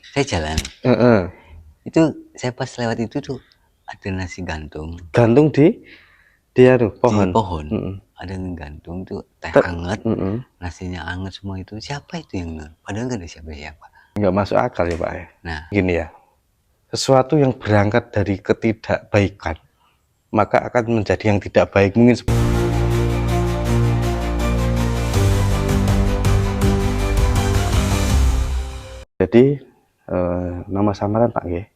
saya jalan. Heeh. Itu saya pas lewat itu tuh ada nasi gantung. Gantung di Di pohon. pohon. Heeh. Ada gantung tuh teh Ter anget, heeh. nasinya anget semua itu. Siapa itu yang padahal nggak ada siapa-siapa. Nggak masuk akal ya Pak ya. Nah, Gini ya, sesuatu yang berangkat dari ketidakbaikan, maka akan menjadi yang tidak baik. Mungkin jadi nama samaran Pak G,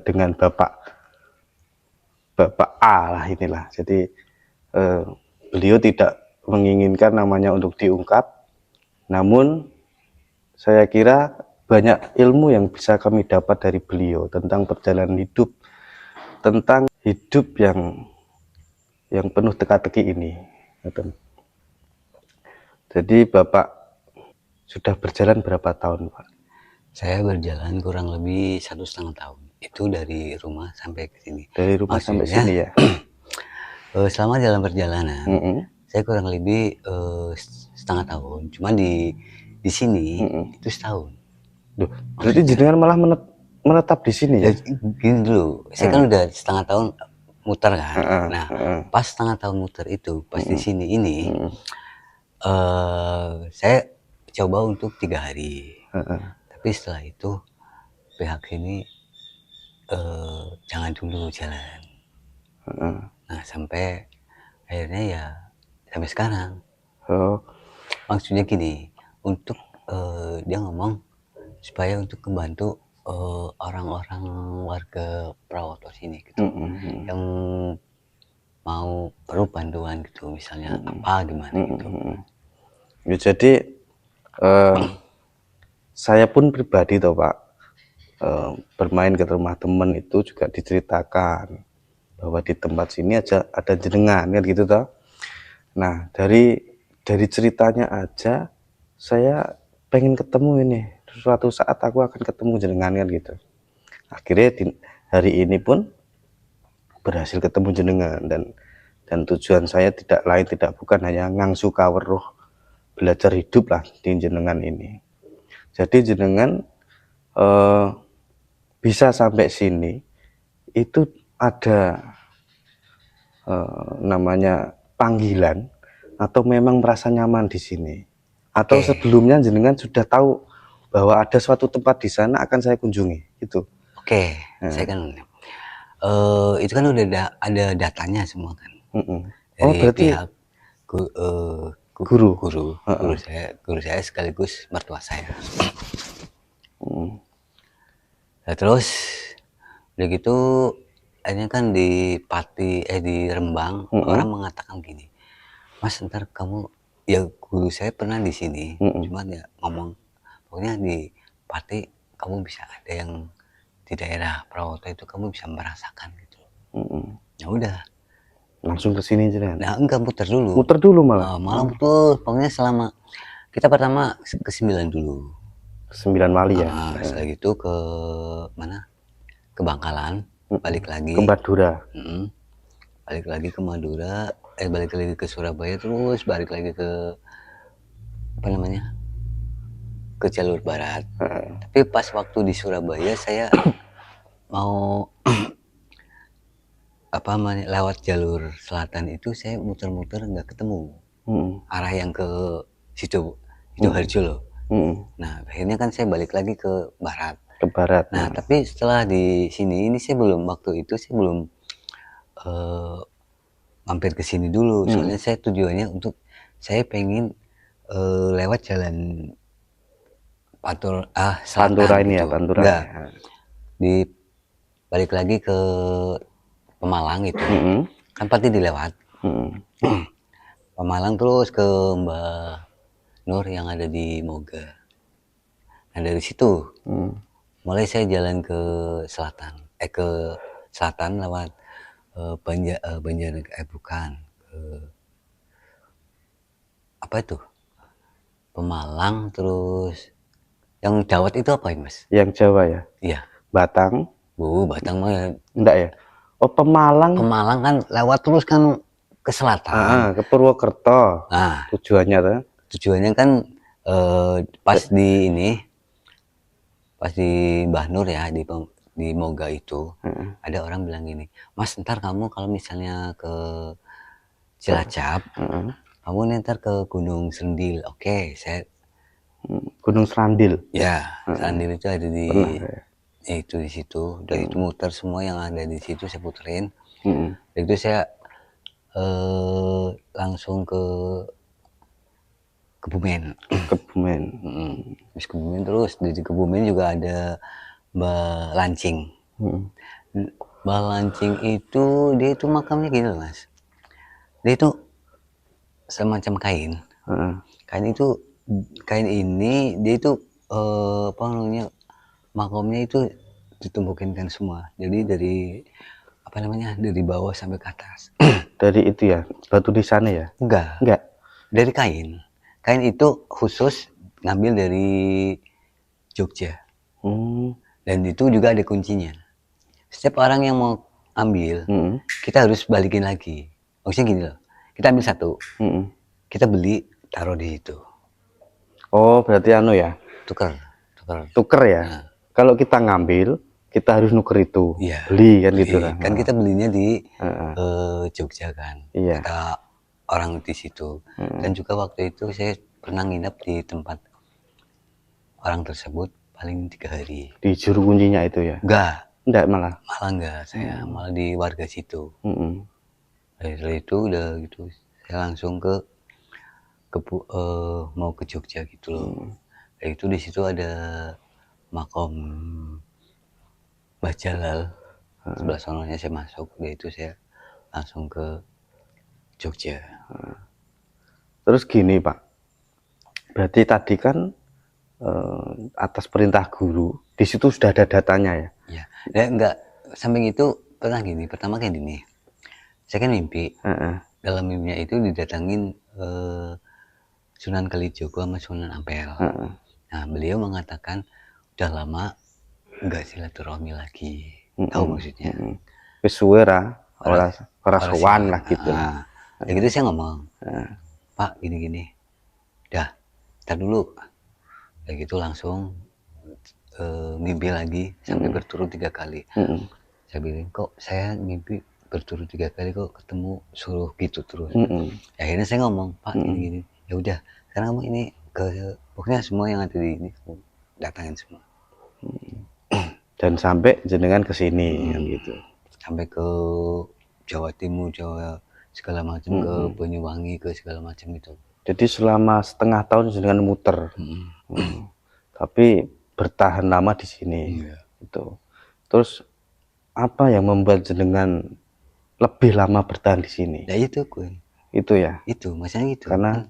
dengan Bapak A lah inilah. Jadi beliau tidak menginginkan namanya untuk diungkap, namun saya kira banyak ilmu yang bisa kami dapat dari beliau tentang perjalanan hidup, tentang hidup yang penuh teka-teki ini. Jadi Bapak sudah berjalan berapa tahun Pak? saya berjalan kurang lebih 1,5 tahun. Itu dari rumah sampai ke sini. Dari rumah sampai Maksudnya, sini ya? selama dalam perjalanan, saya kurang lebih 1,5 tahun. Cuman di sini itu setahun. Duh, berarti jenengan malah menetap di sini ya? Gini dulu, saya kan udah 1,5 tahun muter kan. Nah, pas 1,5 tahun muter itu, pas di sini ini, saya coba untuk 3 hari. Tapi setelah itu pihak sini jangan dulu jalan. Nah, sampai akhirnya ya sampai sekarang. Oh. Maksudnya gini, untuk dia ngomong supaya untuk membantu orang-orang warga Prawoto sini gitu, yang mau perlu bantuan gitu, misalnya apa gimana gitu. Ya, jadi saya pun pribadi toh Pak, bermain ke rumah temen itu juga diceritakan bahwa di tempat sini aja ada jenengan kan gitu toh. Nah dari ceritanya aja saya pengen ketemu ini, suatu saat aku akan ketemu jenengan kan gitu. Akhirnya hari ini pun berhasil ketemu jenengan, dan tujuan saya tidak lain tidak bukan hanya ngangsu kaweruh belajar hidup lah di jenengan ini. Jadi jenengan bisa sampai sini itu ada namanya panggilan, atau memang merasa nyaman di sini, atau sebelumnya jenengan sudah tahu bahwa ada suatu tempat di sana akan saya kunjungi itu. Saya kan itu kan udah ada datanya semua kan. Oh Dari berarti pihak guru. Guru saya sekaligus mertua saya. Nah, terus udah gitu akhirnya kan di Rembang, orang mengatakan gini, Mas ntar kamu, ya guru saya pernah di sini, cuman ya ngomong pokoknya di Pati kamu bisa ada yang di daerah Prawoto itu kamu bisa merasakan gitu. Ya udah langsung ke sini jenengan. Nah, enggak, muter dulu malah. malah muter pokoknya selama kita pertama ke 9 dulu. 9 Wali ya. Setelah gitu ke mana? Ke Bangkalan, balik lagi ke Madura. Balik lagi ke Madura, balik lagi ke Surabaya, terus balik lagi ke apa namanya? Ke jalur barat. Tapi pas waktu di Surabaya saya mau apa namanya lewat jalur selatan itu saya muter-muter nggak ketemu arah yang ke Sidoarjo loh. Nah akhirnya kan saya balik lagi ke barat. Nah tapi setelah di sini ini saya belum, waktu itu saya belum mampir ke sini dulu, soalnya saya tujuannya untuk saya pengen lewat jalan selatan Pantura ini gitu. ya, Pantura. Enggak, di balik lagi ke Pemalang itu, kan pasti dilewat. Pemalang terus ke Mbak Nur yang ada di Moga. Nah dari situ mulai saya jalan ke selatan, ke selatan lewat bukan, apa itu? Pemalang, terus yang Dawet itu apa ini Mas? Yang Jawa ya? Iya. Batang? Batang mah enggak ya? Oh Pemalang. Pemalang kan lewat terus kan ke selatan. Ke Purwokerto. Nah tujuannya tuh? Tujuannya kan pas di ini pas di Bahnur ya, di Moga itu, Heeh. ada orang bilang gini, "Mas, ntar kamu kalau misalnya ke Cilacap, Heeh. kamu ntar ke Gunung Sendil." Oke, saya Gunung Serandil. ya, Heeh. Sandil itu ada di Pernah saya. itu di situ. Dari itu muter semua yang ada di situ saya puterin. Mm-mm. Dari itu saya langsung ke Kebumen. Kebumen. Terus Kebumen terus di Kebumen juga ada Mbak Lancing. Mm-mm. Mbak Lancing itu dia itu makamnya gini loh Mas. Dia itu semacam kain. Heeh. Kain ini dia itu apa namanya, makamnya itu ditumpukin kan semua. Jadi dari apa namanya, dari bawah sampai ke atas. Dari itu ya, batu di sana ya? Enggak, Enggak. dari kain. Kain itu khusus ngambil dari Jogja. Dan itu juga ada kuncinya. Setiap orang yang mau ambil, Mm-mm. kita harus balikin lagi. Maksudnya gini loh, kita ambil satu, Mm-mm. kita beli, taruh di situ. Oh, berarti anu ya, Tuker. tuker ya. Nah, Kalau kita ngambil, kita harus nuker itu, iya, beli kan gitu beli. kan. Kan kita belinya di Heeh. Jogja kan, Iya. kata orang di situ. Dan juga waktu itu saya pernah nginep di tempat orang tersebut paling 3 hari. Di juru kuncinya itu ya? Enggak malah. Malah enggak, saya malah di warga situ. Mm-mm. Dari itu udah gitu, saya langsung mau ke Jogja gitu loh. Dari itu di situ ada makom Mbah Jalal. Sebelah sononya saya masuk, dari itu saya langsung ke Jogja. Terus gini Pak, berarti tadi kan atas perintah guru, di situ sudah ada datanya ya? Ya, dan enggak, samping itu pernah gini, pertama kayak gini, saya kan mimpi, dalam mimpinya itu didatangin Sunan Kalijogo sama Sunan Ampel. Nah, beliau mengatakan udah lama enggak silaturahmi lagi. Tahu maksudnya? Wis suwe ora sowan lah gitu. Nah, ya gitu saya ngomong, Pak gini-gini, dah, ntar dulu. Ya gitu langsung mimpi lagi sampai berturut 3 kali. Saya bilang, kok saya mimpi berturut 3 kali kok ketemu suruh gitu terus. Ya, akhirnya saya ngomong, Pak gini-gini, ya udah sekarang kamu ini ke pokoknya semua yang ada di ini kamu datangin semua. Dan sampai jenengan ke sini kan gitu. Sampai ke Jawa Timur, Jawa segala macam, ke Banyuwangi, ke segala macam itu. Jadi selama setengah tahun jenengan muter. Tapi bertahan lama di sini. Itu. Terus apa yang membuat jenengan lebih lama bertahan di sini? Ya itu Kun. Itu ya. Itu maksudnya gitu. Karena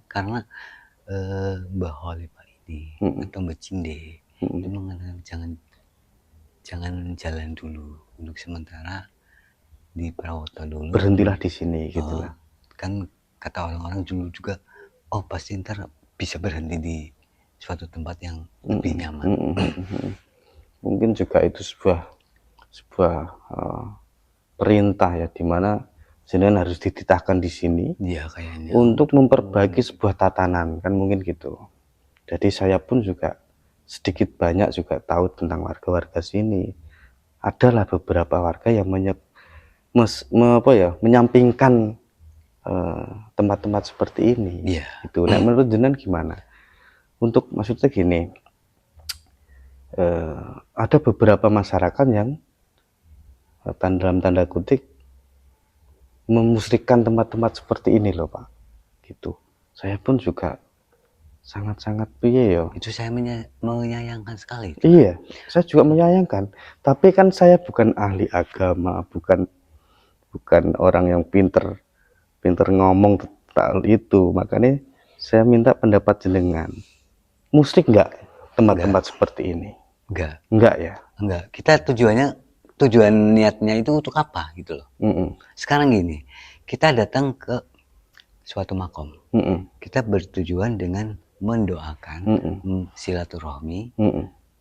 Mbah Khalifah ini atau Mbah Cinde itu mengatakan jangan jalan dulu untuk sementara di Prawoto dulu. Berhentilah di sini gitu lah. Kan kata orang-orang dulu juga, oh pasti ntar bisa berhenti di suatu tempat yang lebih nyaman. Mungkin juga itu sebuah perintah ya, dimana jenengan harus dititahkan di sini. Iya kayaknya. Untuk memperbaiki sebuah tatanan kan mungkin gitu. Jadi saya pun juga sedikit banyak juga tahu tentang warga-warga sini. Adalah beberapa warga yang menyampingkan tempat-tempat seperti ini. Iya. Itu. Nah, menurut jenengan gimana? Untuk maksudnya gini, ada beberapa masyarakat yang dalam tanda kutip memusrikan tempat-tempat seperti ini loh Pak. Gitu. Saya pun juga sangat-sangat piye yo. Itu saya menyayangkan sekali. Iya, saya juga menyayangkan. Tapi kan saya bukan ahli agama, bukan orang yang pinter ngomong tentang itu. Makanya saya minta pendapat jenengan. Musyrik enggak tempat-tempat seperti ini? Enggak ya? Enggak. Kita tujuan niatnya itu untuk apa gitu loh. Sekarang gini, kita datang ke suatu makom. Kita bertujuan dengan mendoakan, silaturahmi,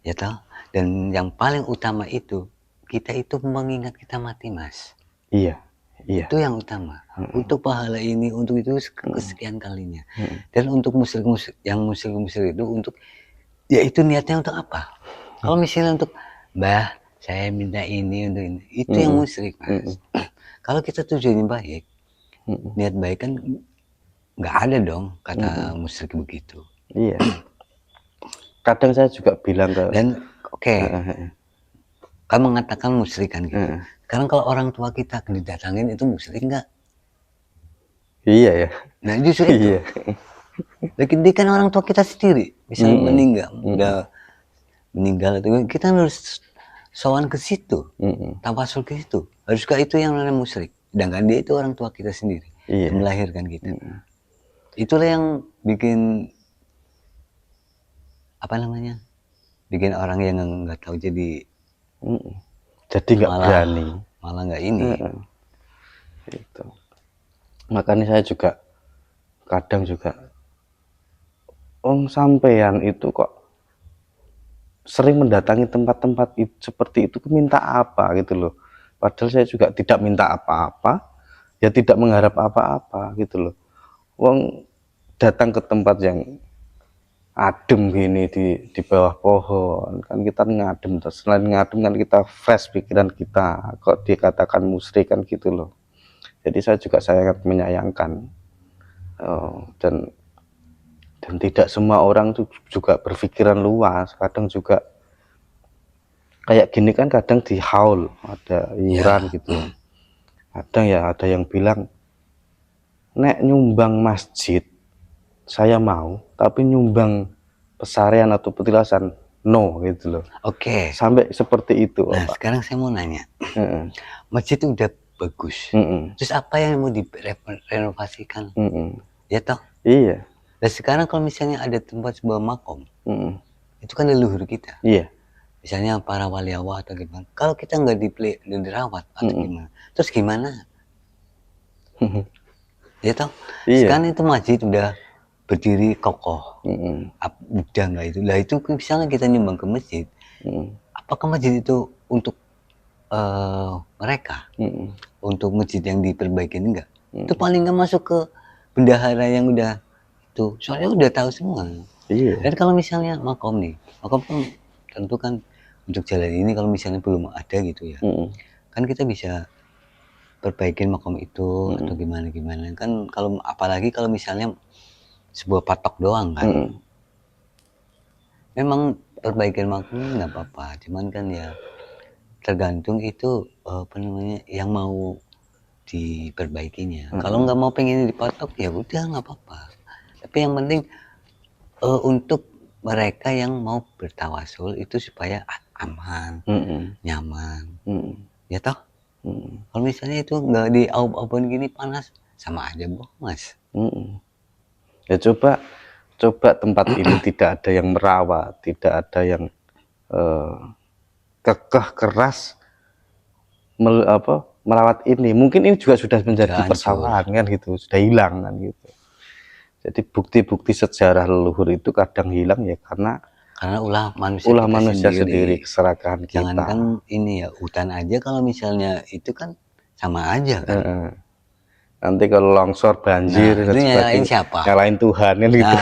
ya toh. Dan yang paling utama itu kita itu mengingat kita mati Mas. Iya. Itu yang utama. Untuk pahala ini, untuk itu kesekian kalinya. Dan untuk musyrik itu untuk, ya itu niatnya untuk apa? Kalau misalnya untuk Mbah, saya minta ini untuk ini, itu yang musyrik, Mas. Kalau kita tujuannya baik, niat baik kan nggak ada dong kata musyrik begitu. Iya. Kadang saya juga bilang ke Dan oke, kamu mengatakan musyrik kan gitu. Sekarang kalau orang tua kita didatangin itu musyrik nggak? iya ya. Nah justru itu. Iya. Lagi dia kan orang tua kita sendiri, misal meninggal, udah meninggal itu kita harus sowan ke situ, tawasul ke situ. Haruskah itu yang namanya musyrik? Sedangkan dia itu orang tua kita sendiri, Iya. yang melahirkan kita. Itulah yang bikin apa namanya? Bikin orang yang nggak tahu jadi Jadi nggak berani. Malah nggak ini. Gitu. Makanya saya juga kadang juga sampean itu kok sering mendatangi tempat-tempat seperti itu minta apa gitu loh. Padahal saya juga tidak minta apa-apa, ya tidak mengharap apa-apa gitu loh. Wong datang ke tempat yang adem gini di bawah pohon kan kita ngadem, selain ngadem kan kita fresh pikiran kita, kok dikatakan musyrik kan gitu loh. Jadi saya juga sangat menyayangkan dan tidak semua orang tuh juga berpikiran luas. Kadang juga kayak gini kan kadang di haul ada iuran gitu. Kadang ya ada yang bilang nek nyumbang masjid saya mau, tapi nyumbang pesarian atau petilasan no gitu loh. Oke. Sampai seperti itu. Nah sekarang saya mau nanya, masjid itu udah bagus, terus apa yang mau direnovasikan? Ya toh? Iya. Dan sekarang kalau misalnya ada tempat sebuah makom, itu kan leluhur kita. Iya. Misalnya para wali Allah atau gimana. Kalau kita nggak dirawat atau gimana, terus gimana? Ya toh? Iya. Sekarang itu masjid udah berdiri kokoh, udah nggak itu. Lah itu misalnya kita nyumbang ke masjid, apakah masjid itu untuk mereka, untuk masjid yang diperbaiki enggak? Itu paling nggak masuk ke bendahara yang udah itu, soalnya udah tahu semua. Iya. Dan kalau misalnya makom nih, makom kan tentu kan untuk jalan ini kalau misalnya belum ada gitu ya, kan kita bisa perbaikin makom itu atau gimana kan, kalau apalagi kalau misalnya sebuah patok doang kan, memang perbaikan makom nggak apa-apa, cuman kan ya tergantung itu apa namanya yang mau diperbaikinya. Kalau nggak mau pengen dipatok ya udah nggak apa-apa, tapi yang penting untuk mereka yang mau bertawasul itu supaya aman, nyaman, ya toh. Kalau misalnya itu nggak di aub-auban gini panas, sama aja boh mas. Ya coba tempat ini tidak ada yang merawat, tidak ada yang kekeh keras merawat ini. Mungkin ini juga sudah menjadi persawahan kan gitu, sudah hilang kan gitu. Jadi bukti-bukti sejarah leluhur itu kadang hilang ya karena ulah manusia sendiri keserakahan kita. Jangankan ini ya, hutan aja kalau misalnya itu kan sama aja kan. Nanti kalau longsor, banjir, itu nyalain siapa? Nyalain Tuhan kan gitu.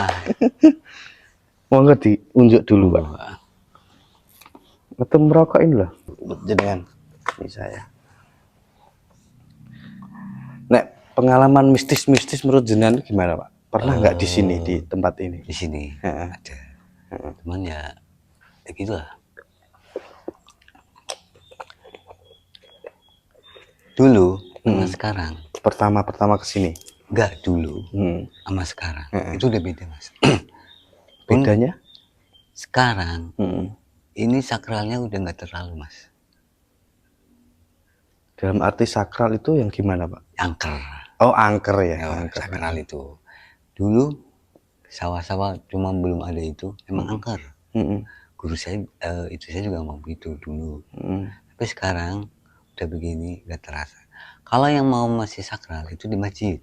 Monggo diunjuk dulu Pak. Atau merokokin loh, jenengan. Ini saya. Nek pengalaman mistis menurut jenengan gimana Pak? Pernah nggak di sini di tempat ini? Di sini ada. Cuman ya gitulah. Dulu sama sekarang. Pertama kesini? Enggak dulu sama sekarang. Itu udah beda mas. Bedanya? Sekarang ini sakralnya udah nggak terlalu mas. Dalam arti sakral itu yang gimana Pak? Angker. Oh angker ya. Angker. Sakral itu. Dulu sawah-sawah cuma belum ada itu emang angker. Guru saya itu saya juga mau begitu dulu. Tapi sekarang udah begini gak terasa. Kalau yang mau masih sakral itu di masjid.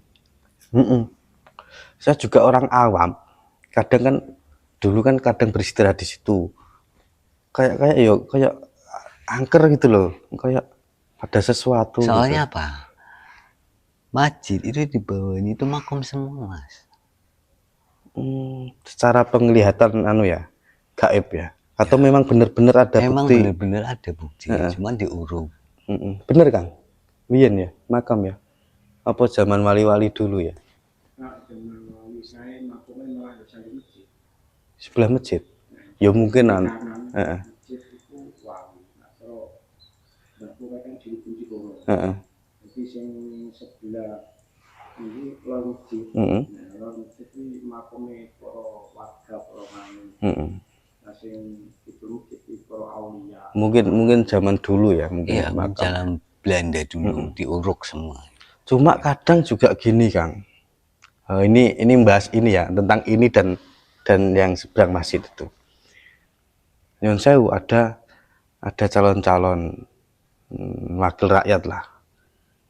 Saya juga orang awam. Kadang kan dulu kan kadang beristirahat di situ. Kayak angker gitu loh. Kayak ada sesuatu. Soalnya gitu. apa? Masjid itu di bawahnya itu makom semua mas. Secara penglihatan gaib ya. Atau memang benar-benar ada Memang bukti? bener-bener ada bukti, cuman diuruk. Bener Kang? Biyen ya, makam ya? Apa zaman wali-wali dulu ya? Zaman wali saya makamnya malah di samping masjid. Sebelah masjid? Ya mungkin Kanan masjid itu wali. Nah, kalau dapur kan di kunci koro. Jadi yang sebelah ini lor masjid. Nah, lor masjid ini makamnya para warga, para manung. Nah, yang itu masjid itu para aulia. Mungkin zaman dulu ya, mungkin Iya, zaman Belanda dulu diuruk semua. Cuma kadang juga gini Kang, ini bahas ini ya, tentang ini dan yang seberang masjid itu. Nyun sewu, ada calon-calon wakil rakyat lah.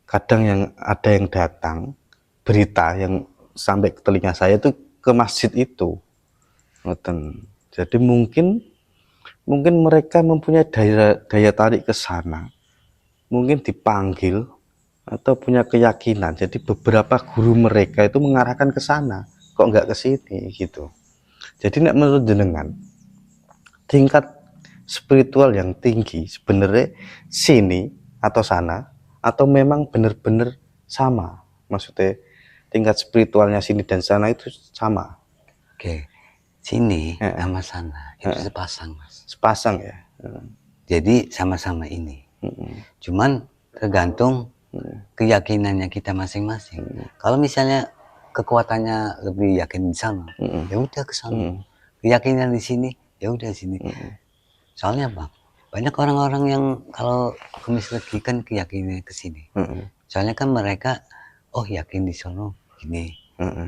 Kadang ada yang datang, berita yang sampai ke telinga saya itu ke masjid itu. Jadi mungkin mereka mempunyai daya tarik ke sana. Mungkin dipanggil atau punya keyakinan. Jadi beberapa guru mereka itu mengarahkan ke sana, kok nggak ke sini gitu. Jadi menurut jenengan, tingkat spiritual yang tinggi sebenarnya sini atau sana, atau memang benar-benar sama? Maksudnya tingkat spiritualnya sini dan sana itu sama? Oke, sini sama sana itu sepasang, Mas. Sepasang ya. Jadi sama-sama ini. Cuman tergantung keyakinannya kita masing-masing. Kalau misalnya kekuatannya lebih yakin di sana, ya udah ke sana. Keyakinan di sini, ya udah sini. Soalnya Bang, banyak orang-orang yang kalau kumis lagi kan keyakinannya ke sini. Soalnya kan mereka yakin di sana gini.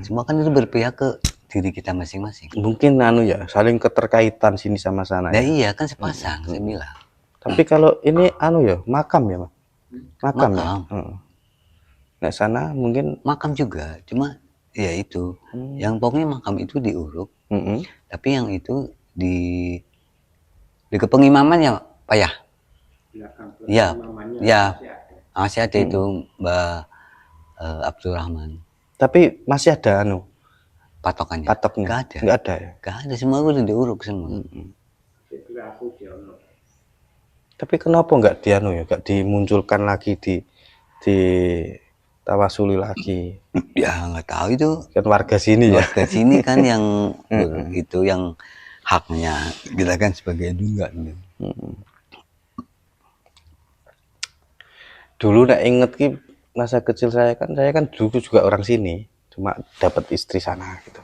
Semua kan itu berpihak ke diri kita masing-masing. Mungkin ya, saling keterkaitan sini sama sana. Nah iya kan sepasang, saya bilang. Tapi kalau ini ya, makam ya, Mas? Makam. Ya? Nah sana mungkin makam juga, cuma ya itu yang pokoknya makam itu diuruk. Tapi yang itu di kepengimaman ya Pak ya? Ya masih ada itu Mbak Abdurrahman. Tapi masih ada patokannya? Nggak ada ya? Nggak ada, semua udah diuruk semua. Tapi kenapa nggak nggak dimunculkan lagi, di tawasuli lagi? Ya nggak tahu itu kan warga sini ya. Warga sini kan yang itu yang haknya kita kan sebagai juga. Dulu nak inget ki masa kecil saya kan dulu juga orang sini, cuma dapat istri sana gitu.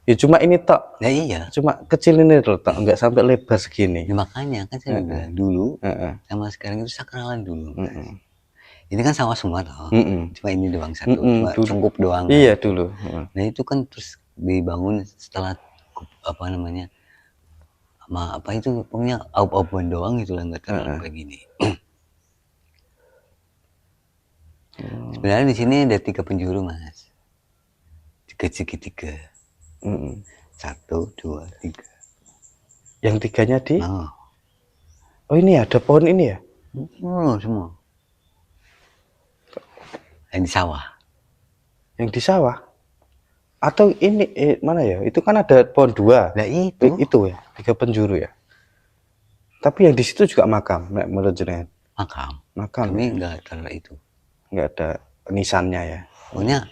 Ya cuma ini tok. Ya iya. Cuma kecil ini loh tok, nggak sampai lebar segini. Ya, makanya kan saya bilang dulu sama sekarang itu sakralan dulu. Ini kan sama semua toh. Cuma ini doang satu, cuma cukup doang. Iya dulu. Nah itu kan terus dibangun setelah apa namanya? Apa itu pokoknya aub-auban doang gitu lah, nggak terlalu kayak gini. Sebenarnya di sini ada 3 penjuru Mas. 3 segitiga. 1, 2, 3. Yang 3-nya di? Oh ini ada pohon ini ya? Semua. Yang di sawah. Yang di sawah? Atau ini mana ya? Itu kan ada pohon 2. Nah itu. Itu ya, 3 penjuru ya. Tapi yang di situ juga makam, menurut jenengan? Makam. Makam. Kami nggak taruh itu. Nggak ada nisannya ya. Pokoknya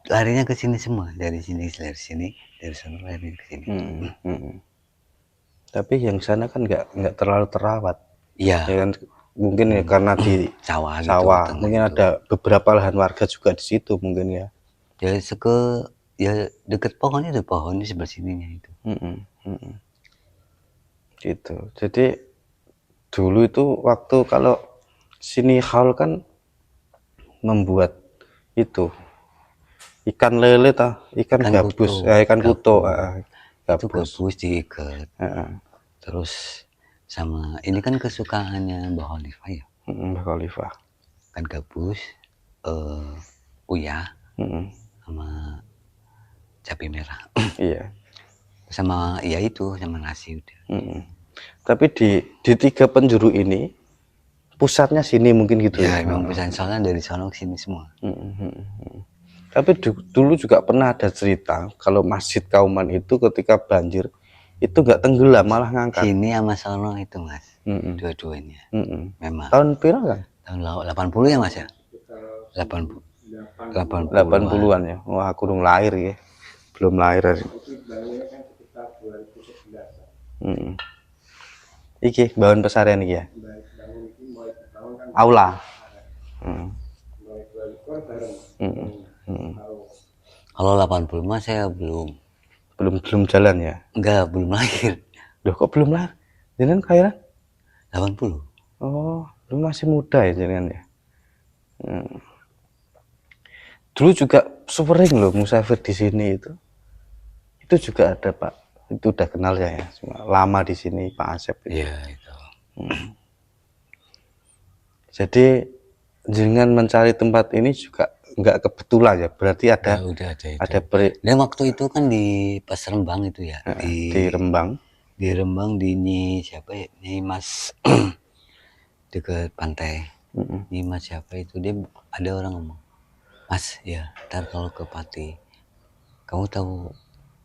larinya ke sini semua, dari sini, dari sana lari ke sini. Tapi yang sana kan nggak terlalu terawat. Iya. Ya kan mungkin ya karena di sawah. Gitu, mungkin itu. Ada beberapa lahan warga juga di situ mungkin ya. Ya deket pohon itu, pohon di sebelah sininya itu. Gitu. Jadi dulu itu waktu kalau sini haul kan membuat itu ikan lele ikan gabus, ikan kuto, gabus diikat. Terus sama ini kan kesukaannya Mbak Khalifah ya. Mbak Khalifah. Kan gabus, uyah, sama cabai merah. Iya. Sama ya itu sama nasi udah. Tapi di 3 penjuru ini pusatnya sini mungkin gitu ya. Memang pusatnya soalnya dari sana ke sini semua. Tapi dulu juga pernah ada cerita kalau Masjid Kauman itu ketika banjir itu nggak tenggelam, malah ngangkat. Sini sama sono itu Mas, Mm-mm. dua-duanya. Mm-mm. Memang. Tahun piro kan? Tahun 80 ya Mas ya? 80 80-an ya. Wah, aku belum lahir ya. Belum lahir. Itu bangunnya kan sekitar 2011. Mm-mm. Iki bangun pesarian iki ya. Bangun itu mulai dibangun kan Aula. Mm. mulai 2000 bareng. Mm-mm. Mm-mm. Kalau 80 Mas saya belum Jalan ya. enggak, belum lahir. Loh, kok belum lahir? Jenengan kelahiran? 80. Oh, lu masih muda ya jenengan ya. Dulu juga sering loh musafir di sini itu. Itu juga ada Pak. Itu udah kenal saya. Lama di sini Pak Asep. Iya itu. Jadi jenengan mencari tempat ini juga nggak kebetulan ya. Berarti ada Ya, udah ada itu. ada Dan waktu itu kan di pas Rembang itu ya, di Rembang. di Rembang di Nyi siapa ya? Nyi Mas dekat pantai. Nyi Mas siapa itu, dia ada orang ngomong, Mas ya ntar kalau ke Pati kamu tahu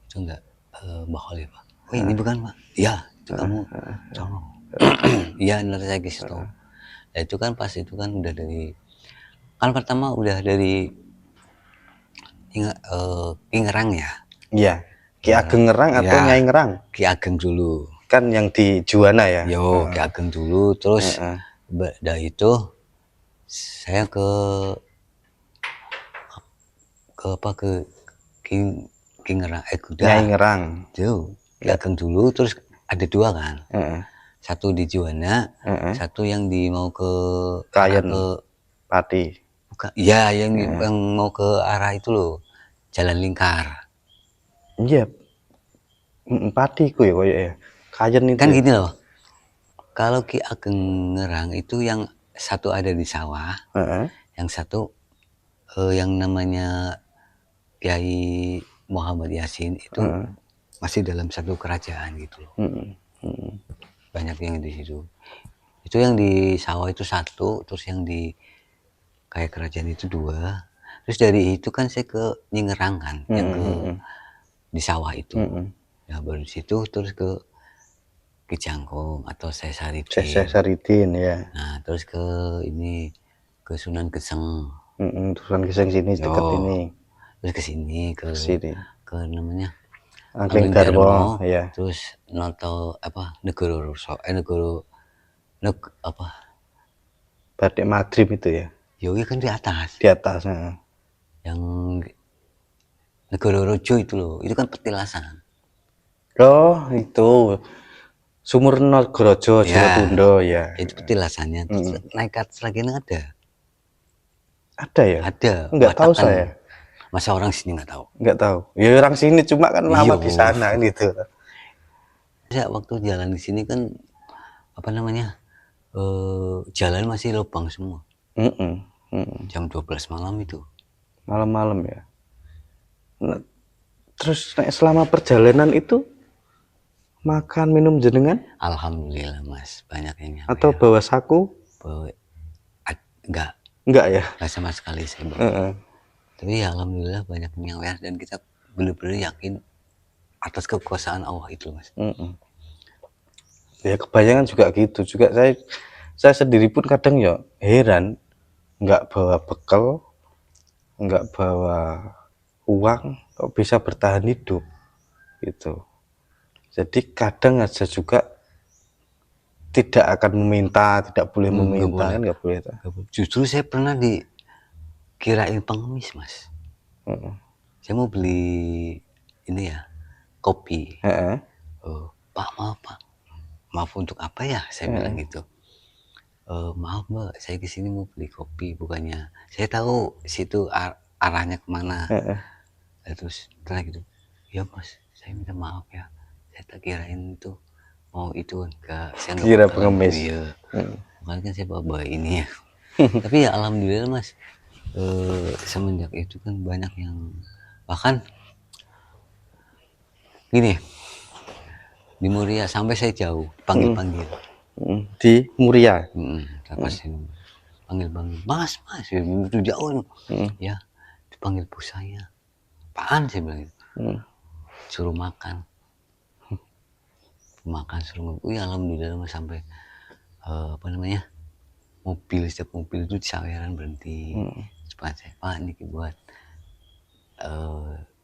itu enggak Mbak Holly Pak? Oh ini bukan Pak? Ya itu kamu colong. Iya ntar saya kasih tahu. Nah, itu kan pas itu kan udah dari, kan pertama udah dari Ki Ngerang ya. Iya. Ki Ageng Ngerang atau Ya. Nyai Ngerang? Ki Ageng dulu. Kan yang di Juwana ya. Yo, Ki Ageng dulu, terus dari itu saya ke apa ke Ki Ngerang, Nyai Ngerang. Tuh, Ki Ageng dulu, terus ada dua kan. Satu di Juwana, satu yang di mau ke Kayen ke Pati. bukan, ya yang mau ke arah itu loh, Jalan Lingkar. Iya. Pati ku ya koyo ya. Kayen itu. Kan gini loh. Kalau Ki Ageng Ngerang itu yang satu ada di sawah, yang satu yang namanya Kiai Muhammad Yasin itu masih dalam satu kerajaan gitu loh. Banyak yang di situ. Itu yang di sawah itu satu, terus yang di kayak kerajaan itu dua. Terus dari itu kan saya ke Nyingerang kan, yang ke di sawah itu. Ya baru di situ terus ke Kijangkung atau Sesaridin. Sesaridin ya. Nah, terus ke ini ke Sunan Geseng. Sunan Geseng sini dekat ini. Terus ke sini ke Sini. ke namanya Angling Darmo ya. Terus noto apa Negoro Ruso, apa Batik Madrim itu ya. Yogi kan di atas. Di atas. Yang Negoro Rojo itu loh, itu kan petilasan. Oh, itu Sumur Nagaraja Jolotundo ya. Itu petilasannya. Terus naik ke atas lagi ada. Ada ya? Ada. Enggak tahu saya. Masa orang sini nggak tahu? Nggak tahu. Ya orang sini cuma kan lama di sana gitu. Saya waktu jalan di sini kan apa namanya jalan masih lubang semua. Jam 12 malam itu. Malam-malam ya. Nah, terus selama perjalanan itu makan minum jenengan? Alhamdulillah Mas, banyak yang nyampe. Atau bawa saku? Enggak ya? Enggak sama sekali saya bawa. Tapi ya alhamdulillah banyak yang nyampe dan kita benar-benar yakin atas kekuasaan Allah itu Mas. Ya kebanyakan juga gitu. Juga saya sendiri pun kadang ya heran, nggak bawa bekal, nggak bawa uang, kok bisa bertahan hidup gitu. Jadi kadang aja juga tidak akan meminta, tidak boleh meminta, kan nggak boleh. Justru saya pernah dikirain pengemis Mas. Saya mau beli ini ya kopi. Pak maaf untuk apa ya, saya bilang gitu. Maaf Mbak, saya kesini mau beli kopi, bukannya saya tahu situ arahnya kemana. Terus setelah gitu, ya Mas, saya minta maaf ya, saya tak kirain itu mau itu, enggak, saya nggak kira pengemis. Ya. Makanya kan saya bawa ini ya. Tapi ya alhamdulillah Mas, semenjak itu kan banyak yang bahkan gini, di Muria sampai saya jauh panggil. Di Muria. Pasti panggil Mas, itu jauh. Ya, dipanggil bos saya. Apaan saya bilang itu. Suruh makan. makan suruh ya alhamdulillah Mas, sampai apa namanya, setiap mobil itu di Saweran berhenti. Cepat saya, Pak ini buat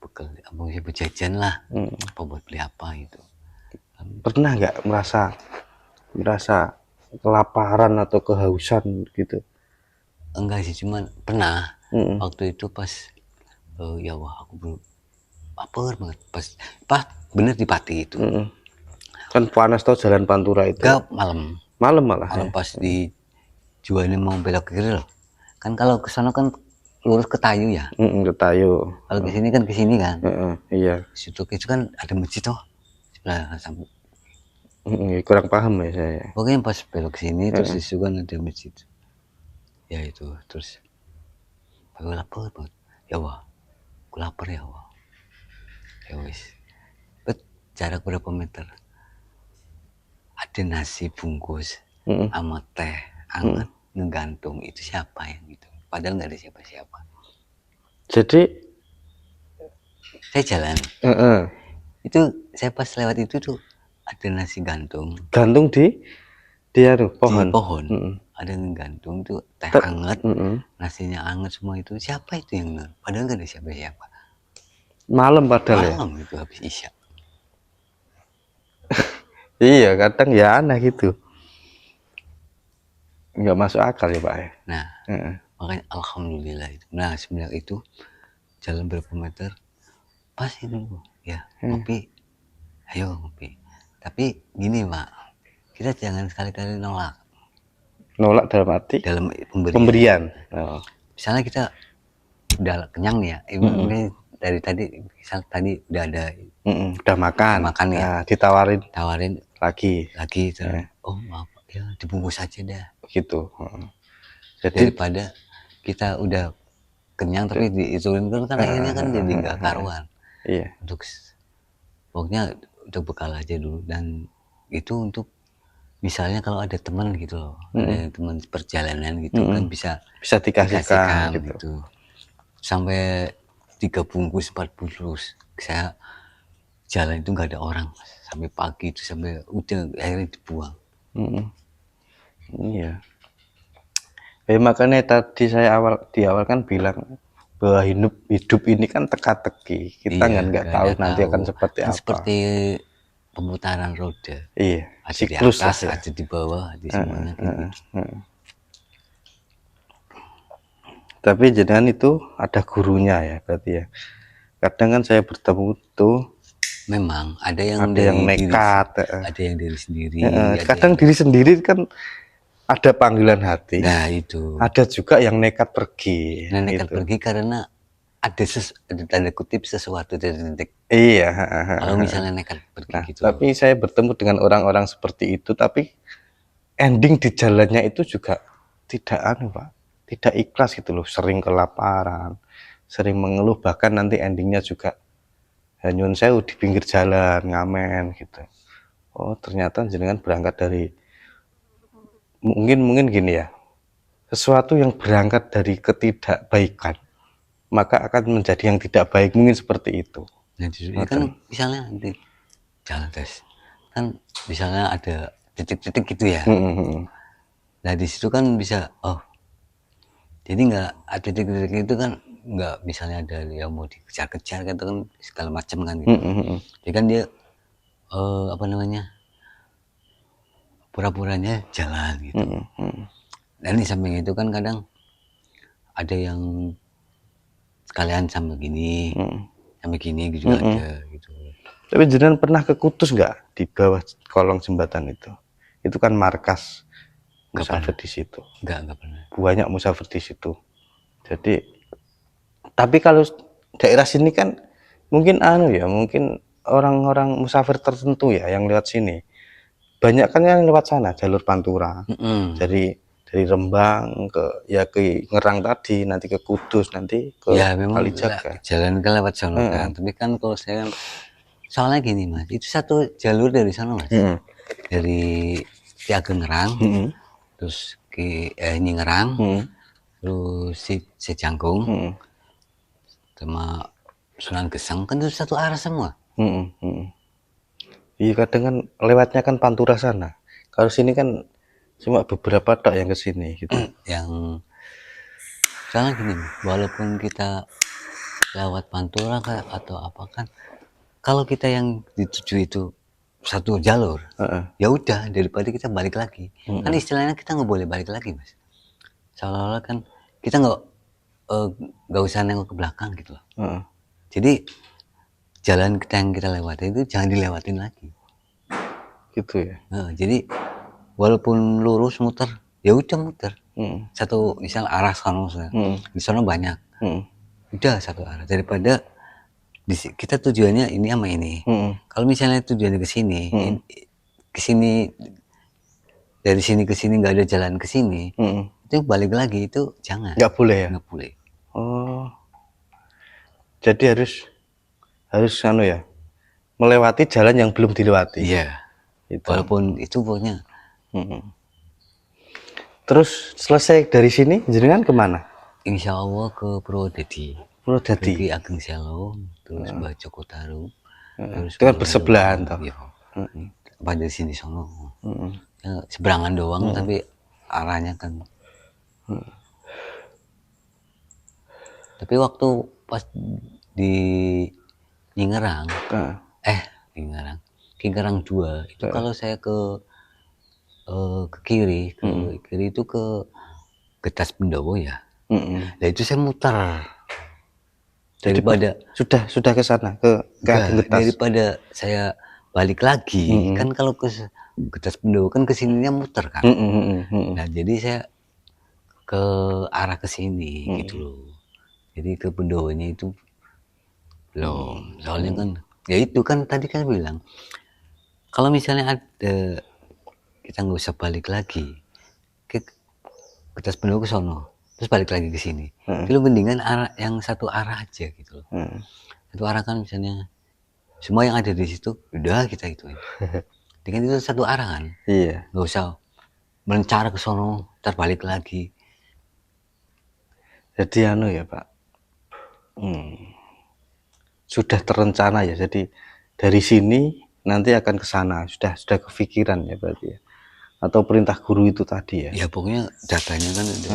bekal apa sih, berjajan lah, apa buat beli apa gitu. Pernah nggak merasa kelaparan atau kehausan gitu? Enggak sih, cuman pernah waktu itu pas ya wah aku belum lapar banget pas bener di Pati itu. Kan panas tau jalan Pantura itu. Enggak, malam Malah ya? pas di Juanda mau belok kiri loh. Kan kalau ke sana kan lurus ke Tayu ya. Ke Tayo. Kalau ke sini kan Iya. situ itu kan ada masjid tuh. Sebelah samping. Kurang paham ya saya. Pokoknya pas belok ke sini terus di situ kan ada masjid. Ya itu terus aku lapar banget. Ya wah, aku lapar ya wah. Ya wis. Jarak berapa meter? Ada nasi bungkus sama teh hangat ngegantung, itu siapa yang gitu? Padahal nggak ada siapa-siapa. Jadi Saya jalan. Itu saya pas lewat itu tuh ada nasi gantung. gantung di pohon. Di pohon. Ada yang gantung tuh teh hangat, nasinya hangat semua itu. Siapa itu yang nol? Padahal nggak ada siapa-siapa. Malam padahal ya. Malam itu habis isya. Iya, kadang ya aneh gitu. Nggak masuk akal ya Pak ya. Nah, makanya alhamdulillah itu. Nah, semenjak itu jalan berapa meter pas itu ya ngopi, ayo ngopi. Tapi gini Pak, kita jangan sekali-kali nolak Dalam arti dalam pemberian. Oh. Misalnya kita udah kenyang nih ya, ini dari tadi misal tadi udah ada udah makan ya, nah, ditawarin lagi terus, oh maaf ya dibungkus aja dah gitu. Jadi daripada kita udah kenyang tapi diituin kan akhirnya kan jadi nggak karuan. Iya. Pokoknya untuk bekal aja dulu, dan itu untuk misalnya kalau ada teman gitu loh, ada teman perjalanan gitu kan bisa dikasihkan gitu. Sampai 3 bungkus 4 bungkus saya jalan itu nggak ada orang sampai pagi itu, sampai udah akhirnya dibuang. Iya. Makanya tadi saya di awal kan bilang bahwa hidup ini kan teka-teki, kita nggak tahu nanti akan seperti kan apa. Seperti pemutaran roda. Iya. Ada Siklus di atas, ada di bawah, di semuanya. Tapi jenengan itu ada gurunya ya berarti ya. Kadang kan saya bertemu tuh memang ada yang nekat, ada yang diri sendiri. Kadang diri sendiri kan ada panggilan hati. Nah itu. Ada juga yang nekat pergi. Nah, nekat pergi karena ada tanda kutip sesuatu titik. Iya. Kalau misalnya nekat pergi gitu. Tapi saya bertemu dengan orang-orang seperti itu, tapi ending di jalannya itu juga tidak Pak, tidak ikhlas gitu loh. Sering kelaparan, sering mengeluh, bahkan nanti endingnya juga nyun sewu di pinggir jalan ngamen gitu. Oh ternyata jenengan berangkat dari mungkin gini ya, sesuatu yang berangkat dari ketidakbaikan maka akan menjadi yang tidak baik, mungkin seperti itu. Nah, kan misalnya di jalan tes kan misalnya ada titik-titik gitu ya. Nah di situ kan bisa jadi nggak ada titik-titik itu kan, nggak misalnya ada yang mau dikejar-kejar gitu kan segala macam kan gitu. Jadi kan dia apa namanya, pura-puranya jalan gitu. Dan di samping itu kan kadang ada yang sekalian sambil gini, sampai gini juga ada gitu. Tapi jenengan pernah ke Kudus nggak di bawah kolong jembatan itu? Itu kan markas musafir di situ. Nggak pernah. Banyak musafir di situ. Jadi, tapi kalau daerah sini kan mungkin mungkin orang-orang musafir tertentu ya yang lewat sini. Banyak kan yang lewat sana jalur Pantura. Dari Rembang ke Ngerang tadi, nanti ke Kudus, nanti ke Kalijaga. Jalan kan lewat sana kan. Tapi kan kalau saya soalnya gini Mas, itu satu jalur dari sana Mas. Dari Tiaga Ngerang, terus ke Ngerang, terus Sejangkung, sama Sunan Geseng kan itu satu arah semua. Iya, kadang kan lewatnya kan Pantura sana. Kalau sini kan cuma beberapa tok yang ke sini gitu. Yang soalnya gini, walaupun kita lewat Pantura atau apa kan, kalau kita yang dituju itu satu jalur, ya udah daripada kita balik lagi. Kan istilahnya kita nggak boleh balik lagi, Mas. Seolah-olah kan kita nggak usah nengok ke belakang gitu loh. Jadi jalan yang kita lewati itu jangan dilewatin lagi. Gitu ya. Jadi walaupun lurus muter, ya udah muter. Satu misal arah sono, di sono banyak. Udah satu arah daripada kita tujuannya ini sama ini. Kalau misalnya tujuannya ke sini dari sini ke sini nggak ada jalan ke sini, itu balik lagi itu jangan. Nggak boleh ya? Nggak boleh. Oh, jadi harus anu ya, melewati jalan yang belum dilewati. Iya. Gitu. Walaupun itu pokoknya. Terus selesai dari sini, jenengan kemana? Insya Allah ke Purwodadi. Purwodadi. Ki Ageng Selo, terus Mbah Joko Tarub, terus Itu kan bersebelahan toh. Iya. Apa dari sini sono. Ya, seberangan doang tapi arahnya kan. Tapi waktu pas di Ngingerang, Ngingerang 2 itu kalau saya ke kiri, kiri itu ke Getas Bendowo ya. Nah itu saya muter. Daripada sudah ke sana ke Ageng Getas. Daripada saya balik lagi, kan kalau ke Getas Bendowo kan kesininya muter kan. Nah jadi saya ke arah kesini gitu loh. Jadi ke Bendowonya itu belum. Soalnya kan ya itu kan tadi kan bilang kalau misalnya ada kita nggak usah balik lagi ke Getas Bendowo ke sono terus balik lagi ke sini. Itu mendingan arah yang satu arah aja gitu loh. Satu arah kan misalnya semua yang ada di situ udah kita ituin. Dengan itu satu arah kan. Iya. Nggak usah mencar ke sono terbalik lagi. Jadi anu ya Pak, sudah terencana ya. Jadi dari sini nanti akan ke sana, sudah kepikiran ya berarti ya. Atau perintah guru itu tadi ya. Ya pokoknya datanya kan ada.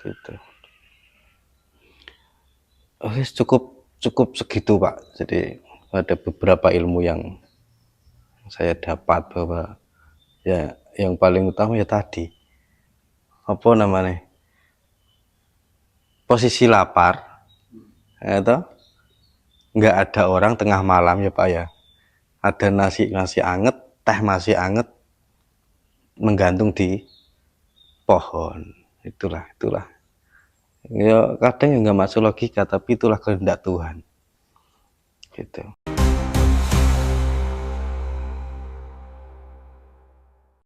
Gitu. Oke, cukup segitu Pak. Jadi ada beberapa ilmu yang saya dapat bahwa ya yang paling utama ya tadi apa namanya, posisi lapar itu nggak ada orang tengah malam ya Pak ya, ada nasi anget, teh masih anget menggantung di pohon. Itulah ya kadang nggak masuk logika tapi itulah kehendak Tuhan gitu.